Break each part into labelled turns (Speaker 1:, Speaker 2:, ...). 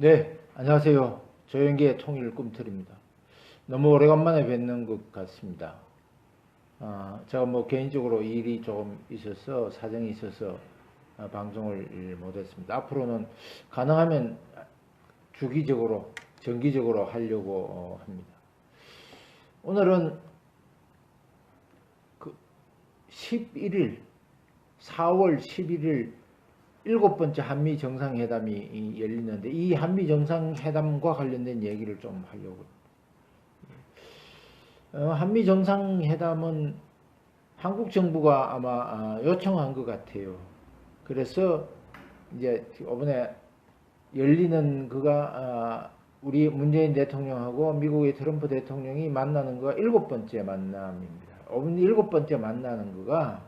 Speaker 1: 네, 안녕하세요. 조영기의 통일 꿈틀입니다. 너무 오래간만에 뵙는 것 같습니다. 제가 뭐 개인적으로 일이 조금 있어서, 사정이 있어서 방송을 못했습니다. 앞으로는 가능하면 주기적으로, 정기적으로 하려고 합니다. 오늘은 그 11일, 4월 11일 일곱 번째 한미 정상회담이 열리는데 이 한미 정상회담과 관련된 얘기를 좀 하려고. 한미 정상회담은 한국 정부가 아마 요청한 것 같아요. 그래서 이제 이번에 열리는 그가 우리 문재인 대통령하고 미국의 트럼프 대통령이 만나는 거가 일곱 번째 만남입니다. 일곱 번째 만나는 거가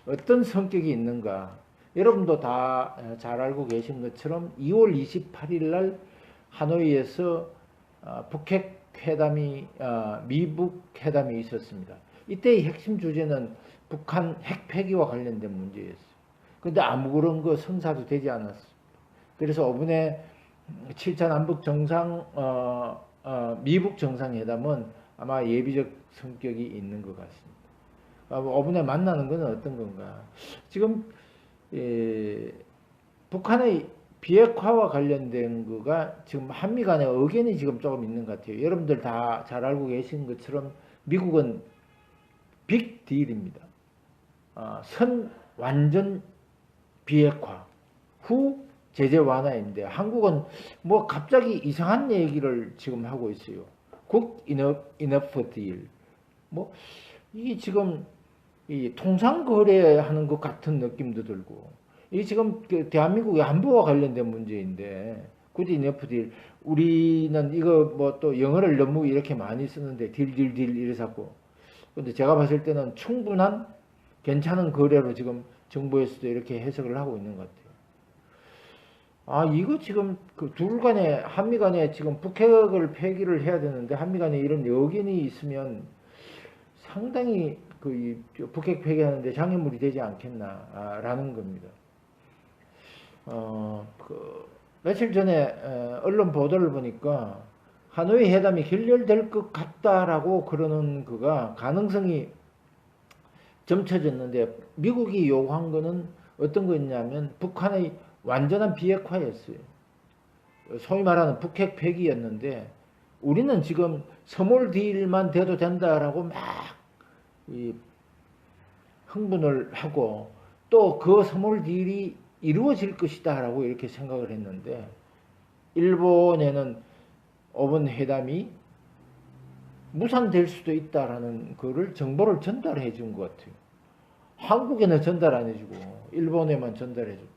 Speaker 1: 어떤 성격이 있는가? 여러분도 다 잘 알고 계신 것처럼 2월 28일 날 하노이에서 북핵 회담이 미북 회담이 있었습니다. 이때의 핵심 주제는 북한 핵 폐기와 관련된 문제였어요. 그런데 아무런 거 성사도 되지 않았어요. 그래서 이번에 7차 남북 정상 미북 정상회담은 아마 예비적 성격이 있는 것 같습니다. 이번에 만나는 것은 어떤 건가? 지금 북한의 비핵화와 관련된 거가 지금 한미 간의 의견이 지금 조금 있는 것 같아요. 여러분들 다 잘 알고 계신 것처럼 미국은 빅딜입니다. 선 완전 비핵화 후 제재 완화인데 한국은 뭐 갑자기 이상한 얘기를 지금 하고 있어요. 국 enough deal. 뭐 이게 지금 이 통상거래하는 것 같은 느낌도 들고, 이 지금 대한민국의 안보와 관련된 문제인데 굳이 enough 우리는 이거 뭐 또 영어를 너무 이렇게 많이 쓰는데 딜 이래서고, 근데 제가 봤을 때는 충분한 괜찮은 거래로 지금 정부에서도 이렇게 해석을 하고 있는 것 같아요. 이거 지금 그 둘 간에 한미 간에 지금 북핵을 폐기를 해야 되는데 한미 간에 이런 여견이 있으면 상당히 그 북핵 폐기하는데 장애물이 되지 않겠나라는 겁니다. 며칠 전에 언론 보도를 보니까 하노이 회담이 결렬될 것 같다라고 그러는 그가 가능성이 점쳐졌는데, 미국이 요구한 거는 어떤 거였냐면 북한의 완전한 비핵화였어요. 소위 말하는 북핵 폐기였는데, 우리는 지금 스몰 딜만 돼도 된다라고 막 흥분을 하고 또 그 스몰 딜이 이루어질 것이다 라고 이렇게 생각을 했는데, 일본에는 이번 회담이 무산될 수도 있다라는 거를 정보를 전달해 준 것 같아요. 한국에는 전달 안 해주고 일본에만 전달해 줬다.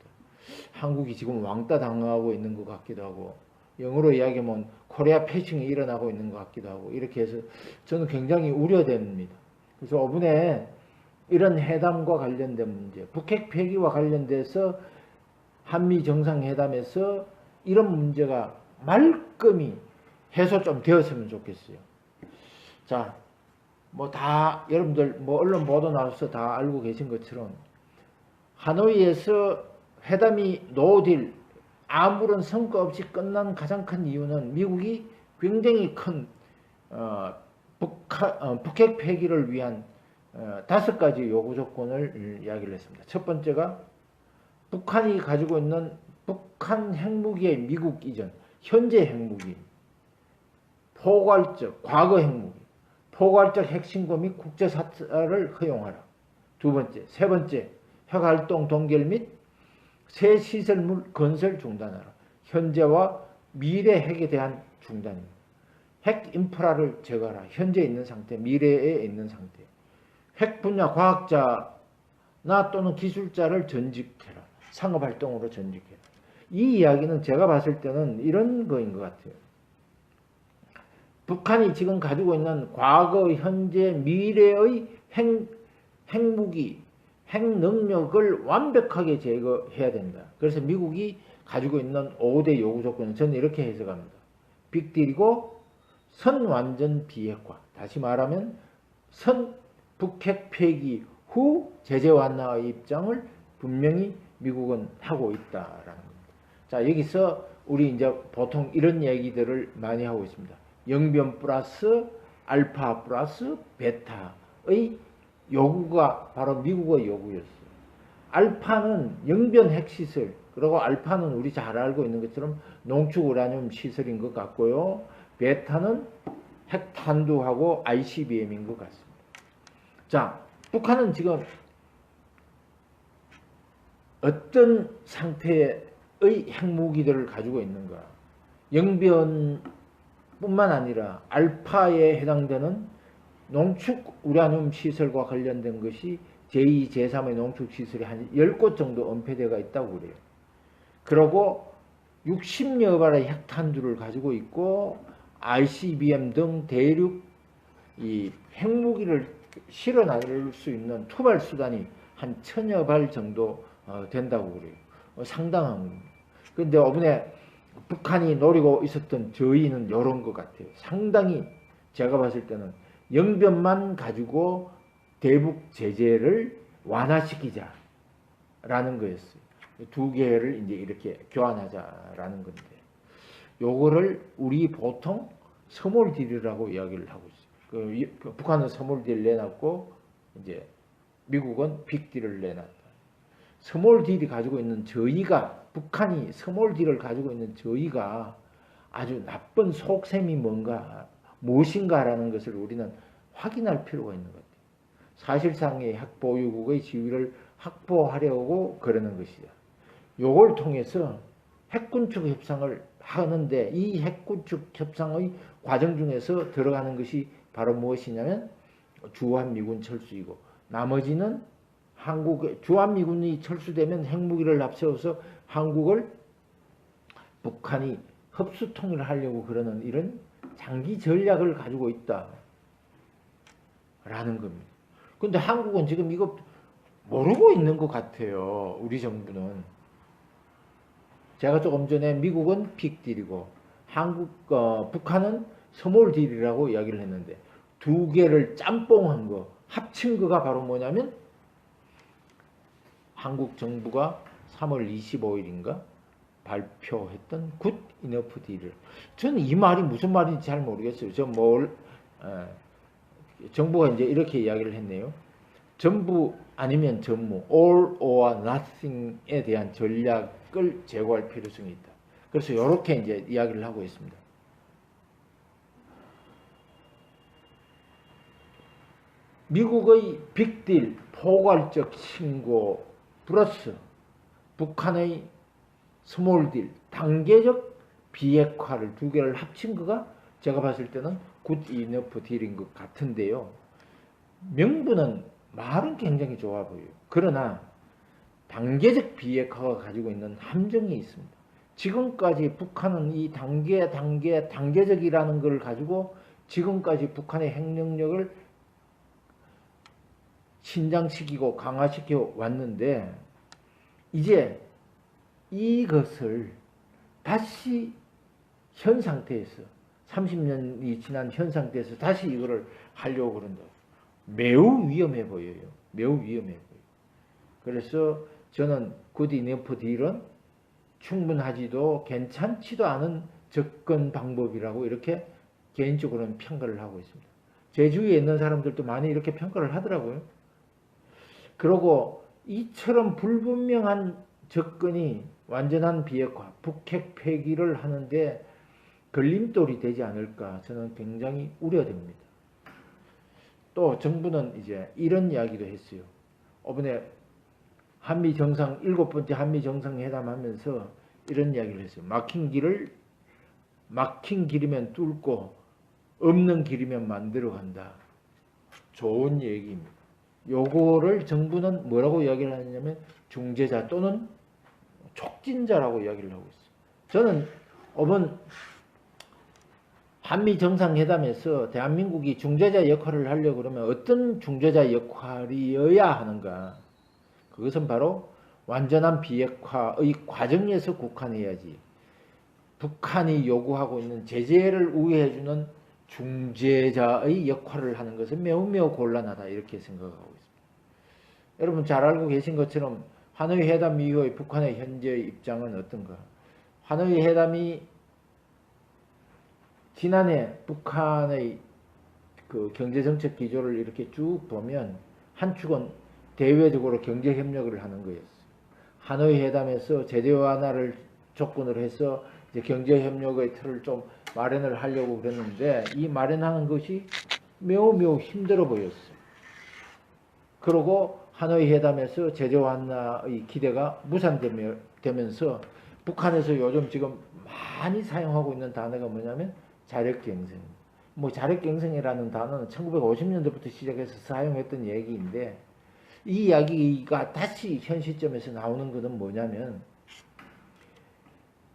Speaker 1: 한국이 지금 왕따 당하고 있는 것 같기도 하고, 영어로 이야기하면 코리아 패싱이 일어나고 있는 것 같기도 하고, 이렇게 해서 저는 굉장히 우려됩니다. 그래서 이번에 이런 회담과 관련된 문제, 북핵 폐기와 관련돼서 한미 정상회담에서 이런 문제가 말끔히 해소 좀 되었으면 좋겠어요. 자, 뭐 다 여러분들 뭐 언론 보도 나와서 다 알고 계신 것처럼 하노이에서 회담이 노딜 아무런 성과 없이 끝난 가장 큰 이유는 미국이 굉장히 큰 북핵 폐기를 위한 5가지 요구 조건을 이야기를 했습니다. 첫 번째가 북한이 가지고 있는 북한 핵무기의 미국 이전, 현재 핵무기, 포괄적, 과거 핵무기, 포괄적 핵신고 및 국제사찰을 허용하라. 두 번째, 세 번째, 핵활동 동결 및 새 시설물 건설 중단하라. 현재와 미래 핵에 대한 중단입니다. 핵 인프라를 제거하라. 현재 있는 상태, 미래에 있는 상태. 핵 분야 과학자나 또는 기술자를 전직해라. 상업활동으로 전직해라. 이 이야기는 제가 봤을 때는 이런 거인 것 같아요. 북한이 지금 가지고 있는 과거, 현재, 미래의 핵무기, 핵능력을 완벽하게 제거해야 된다. 그래서 미국이 가지고 있는 5대 요구 조건은 저는 이렇게 해석합니다. 빅딜이고 선완전 비핵화. 다시 말하면 선 북핵 폐기 후 제재 완화의 입장을 분명히 미국은 하고 있다라는 겁니다. 자, 여기서 우리 이제 보통 이런 얘기들을 많이 하고 있습니다. 영변 플러스 알파 플러스 베타의 요구가 바로 미국의 요구였어요. 알파는 영변 핵시설, 그리고 알파는 우리 잘 알고 있는 것처럼 농축 우라늄 시설인 것 같고요. 베타는 핵탄두하고 ICBM인 것 같습니다. 자, 북한은 지금 어떤 상태의 핵무기들을 가지고 있는가? 영변뿐만 아니라 알파에 해당되는 농축 우라늄 시설과 관련된 것이 제2, 제3의 농축 시설이 한 10곳 정도 은폐되어 있다고 그래요. 그리고 60여 발의 핵탄두를 가지고 있고 ICBM 등 대륙 이 핵무기를 실어 나를 수 있는 투발 수단이 한 1000여 발 정도 된다고 그래요. 상당한 겁니다. 그런데 이번에 북한이 노리고 있었던 저희는 이런 것 같아요. 상당히 제가 봤을 때는 영변만 가지고 대북 제재를 완화시키자라는 거였어요. 두 개를 이제 이렇게 교환하자라는 건데, 요거를 우리 보통 스몰딜이라고 이야기를 하고 있어요. 북한은 스몰딜 내놨고 이제 미국은 빅딜을 내놨다. 스몰딜이 가지고 있는 저희가, 북한이 스몰딜을 가지고 있는 저희가 아주 나쁜 속셈이 무엇인가라는 것을 우리는 확인할 필요가 있는 것 같아요. 사실상의 핵보유국의 지위를 확보하려고 그러는 것이다. 요걸 통해서 핵군축 협상을 하는데, 이 핵군축 협상의 과정 중에서 들어가는 것이 바로 무엇이냐면 주한미군 철수이고, 나머지는 한국의 주한미군이 철수되면 핵무기를 앞세워서 한국을 북한이 흡수 통일하려고 그러는 이런 장기 전략을 가지고 있다라는 겁니다. 근데 한국은 지금 이거 모르고 있는 것 같아요. 우리 정부는. 제가 조금 전에 미국은 빅딜이고 북한은 스몰딜이라고 이야기를 했는데, 두 개를 짬뽕한 거, 합친 거가 바로 뭐냐면 한국 정부가 3월 25일인가 발표했던 굿 이너프 딜을, 저는 이 말이 무슨 말인지 잘 모르겠어요. 정부가 이제 이렇게 이야기를 했네요. 전부 아니면 전무, all or nothing에 대한 전략을 제고할 필요성이 있다. 그래서 이렇게 이제 이야기를 하고 있습니다. 미국의 빅딜, 포괄적 신고 플러스 북한의 스몰딜, 단계적 비핵화를 두 개를 합친 거가 제가 봤을 때는 굿 이너프 딜인 것 같은데요. 명분은, 말은 굉장히 좋아 보여요. 그러나 단계적 비핵화가 가지고 있는 함정이 있습니다. 지금까지 북한은 이 단계적이라는 걸 가지고 지금까지 북한의 핵능력을 신장시키고 강화시켜 왔는데, 이제 이것을 다시 현 상태에서 30년이 지난 현 상태에서 다시 이거를 하려고 그런다. 매우 위험해 보여요. 매우 위험해 보여요. 그래서 저는 굿 이너프 딜은 충분하지도 괜찮지도 않은 접근 방법이라고 이렇게 개인적으로는 평가를 하고 있습니다. 제 주위에 있는 사람들도 많이 이렇게 평가를 하더라고요. 그리고 이처럼 불분명한 접근이 완전한 비핵화, 북핵 폐기를 하는데 걸림돌이 되지 않을까, 저는 굉장히 우려됩니다. 또 정부는 이제 이런 이야기도 했어요. 이번에 일곱 번째 한미 정상회담 하면서 이런 이야기를 했어요. 막힌 길이면 뚫고 없는 길이면 만들어 간다. 좋은 얘기입니다. 요거를 정부는 뭐라고 이야기를 하냐면 중재자 또는 촉진자라고 이야기를 하고 있어요. 저는 이번 한미 정상회담에서 대한민국이 중재자 역할을 하려고 그러면 어떤 중재자 역할이어야 하는가? 그것은 바로 완전한 비핵화의 과정에서 국한해야지, 북한이 요구하고 있는 제재를 우회해주는 중재자의 역할을 하는 것은 매우 곤란하다, 이렇게 생각하고 있습니다. 여러분 잘 알고 계신 것처럼 하노이 회담 이후의 북한의 현재의 입장은 어떤가? 하노이 회담이 지난해 북한의 그 경제정책 기조를 이렇게 쭉 보면 한 축은 대외적으로 경제협력을 하는 거였어요. 하노이 회담에서 제재 완화를 조건으로 해서 이제 경제협력의 틀을 좀 마련을 하려고 그랬는데 이 마련하는 것이 매우 힘들어 보였어요. 그리고 하노이 회담에서 제재 완화의 기대가 무산되면서 북한에서 요즘 지금 많이 사용하고 있는 단어가 뭐냐면 자력갱생. 뭐 자력갱생이라는 단어는 1950년대부터 시작해서 사용했던 얘기인데 이 이야기가 다시 현 시점에서 나오는 것은 뭐냐면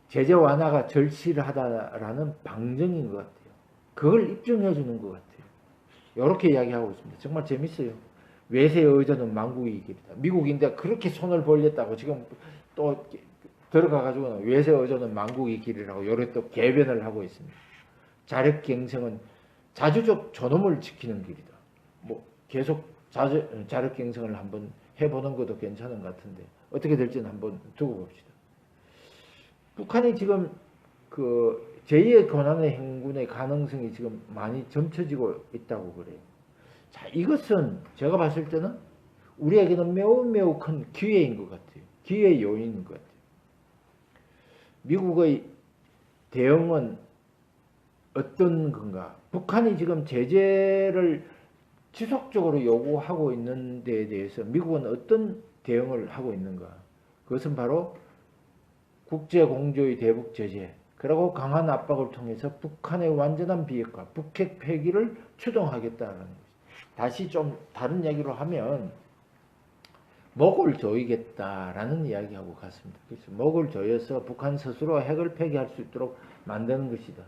Speaker 1: 제재 완화가 절실하다라는 방증인 것 같아요. 그걸 입증해 주는 것 같아요. 이렇게 이야기하고 있습니다. 정말 재밌어요. 외세의 의존은 망국의 길이다. 미국인데 그렇게 손을 벌렸다고 지금 또 들어가가지고 외세의 의존은 망국의 길이라고 요래 또 개변을 하고 있습니다. 자력갱생은 자주적 존엄을 지키는 길이다. 뭐 계속 자력갱생을 한번 해보는 것도 괜찮은 것 같은데 어떻게 될지는 한번 두고 봅시다. 북한이 지금 그 제2의 권한의 행군의 가능성이 지금 많이 점쳐지고 있다고 그래요. 자, 이것은 제가 봤을 때는 우리에게는 매우 큰 기회인 것 같아요. 기회의 요인인 것 같아요. 미국의 대응은 어떤 건가? 북한이 지금 제재를 지속적으로 요구하고 있는 데에 대해서 미국은 어떤 대응을 하고 있는가? 그것은 바로 국제공조의 대북 제재, 그리고 강한 압박을 통해서 북한의 완전한 비핵화, 북핵 폐기를 추동하겠다는 것입니다. 다시 좀 다른 얘기로 하면 목을 조이겠다라는 이야기하고 같습니다. 그래서 목을 조여서 북한 스스로 핵을 폐기할 수 있도록 만드는 것이다.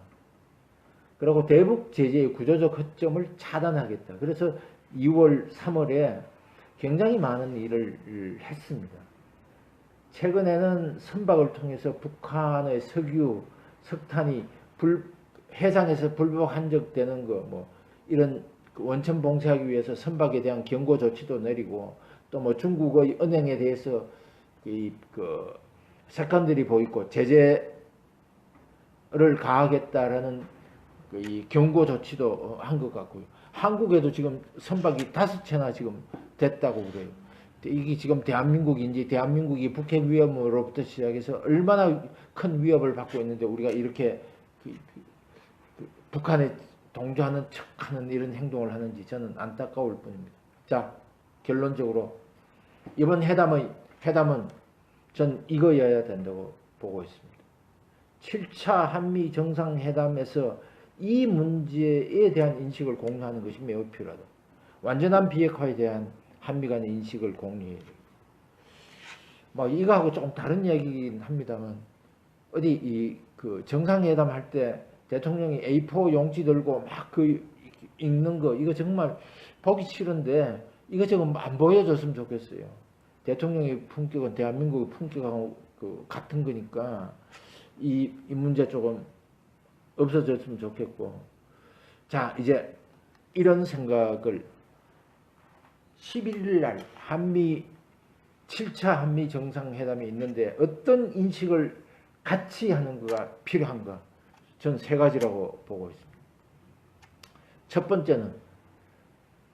Speaker 1: 그리고 대북 제재의 구조적 허점을 차단하겠다. 그래서 2월, 3월에 굉장히 많은 일을 했습니다. 최근에는 선박을 통해서 북한의 석유, 석탄이 해상에서 불법 한적되는 거, 뭐 이런 원천 봉쇄하기 위해서 선박에 대한 경고 조치도 내리고 또 뭐 중국의 은행에 대해서 그 사건들이 보이고 제재를 가하겠다라는 이 경고 조치도 한 것 같고요. 한국에도 지금 선박이 5채나 지금 됐다고 그래요. 이게 지금 대한민국인지 대한민국이 북핵 위험으로부터 시작해서 얼마나 큰 위협을 받고 있는데 우리가 이렇게 북한에 동조하는 척하는 이런 행동을 하는지 저는 안타까울 뿐입니다. 자, 결론적으로 이번 회담은 전 이거여야 된다고 보고 있습니다. 7차 한미 정상회담에서 이 문제에 대한 인식을 공유하는 것이 매우 필요하다. 완전한 비핵화에 대한 한미 간의 인식을 공유해야 돼요. 뭐 이거하고 조금 다른 이야기긴 합니다만 어디 그 정상회담 할 때 대통령이 A4 용지 들고 막 그 읽는 거 이거 정말 보기 싫은데 이거 지금 안 보여줬으면 좋겠어요. 대통령의 품격은 대한민국의 품격하고 그 같은 거니까 이 문제 조금 없어졌으면 좋겠고. 자, 이제 이런 생각을 11일 날 7차 한미 정상회담이 있는데 어떤 인식을 같이 하는 거가 필요한가? 전 3가지라고 보고 있습니다. 첫 번째는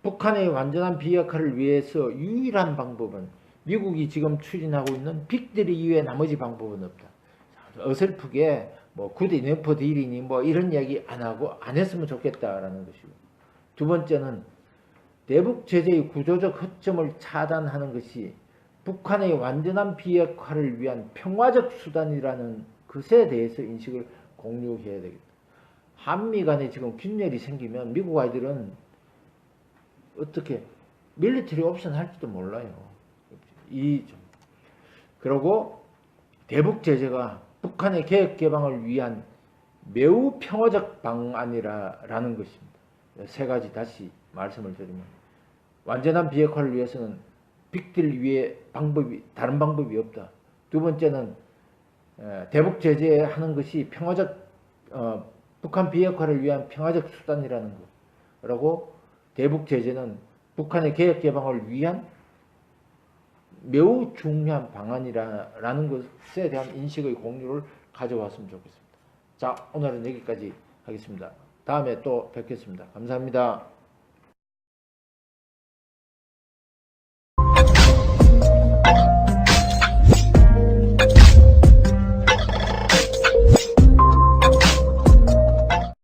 Speaker 1: 북한의 완전한 비핵화를 위해서 유일한 방법은 미국이 지금 추진하고 있는 빅딜 이외에 나머지 방법은 없다. 어설프게 뭐 굿이 네퍼 딜이니 뭐 이런 이야기 안 하고 안 했으면 좋겠다라는 것이고, 두 번째는 대북 제재의 구조적 허점을 차단하는 것이 북한의 완전한 비핵화를 위한 평화적 수단이라는 것에 대해서 인식을 공유해야 되겠다. 한미 간에 지금 균열이 생기면 미국 아이들은 어떻게 밀리터리 옵션 할지도 몰라요. 그리고 대북 제재가 북한의 개혁 개방을 위한 매우 평화적 방안이라는 것입니다. 3가지 다시 말씀을 드리면 완전한 비핵화를 위해서는 빅딜 위에 다른 방법이 없다. 두 번째는 대북 제재하는 것이 북한 비핵화를 위한 평화적 수단이라는 것. 그리고 대북 제재는 북한의 개혁 개방을 위한 매우 중요한 방안이라는 것에 대한 인식의 공유를 가져왔으면 좋겠습니다. 자, 오늘은 여기까지 하겠습니다. 다음에 또 뵙겠습니다. 감사합니다.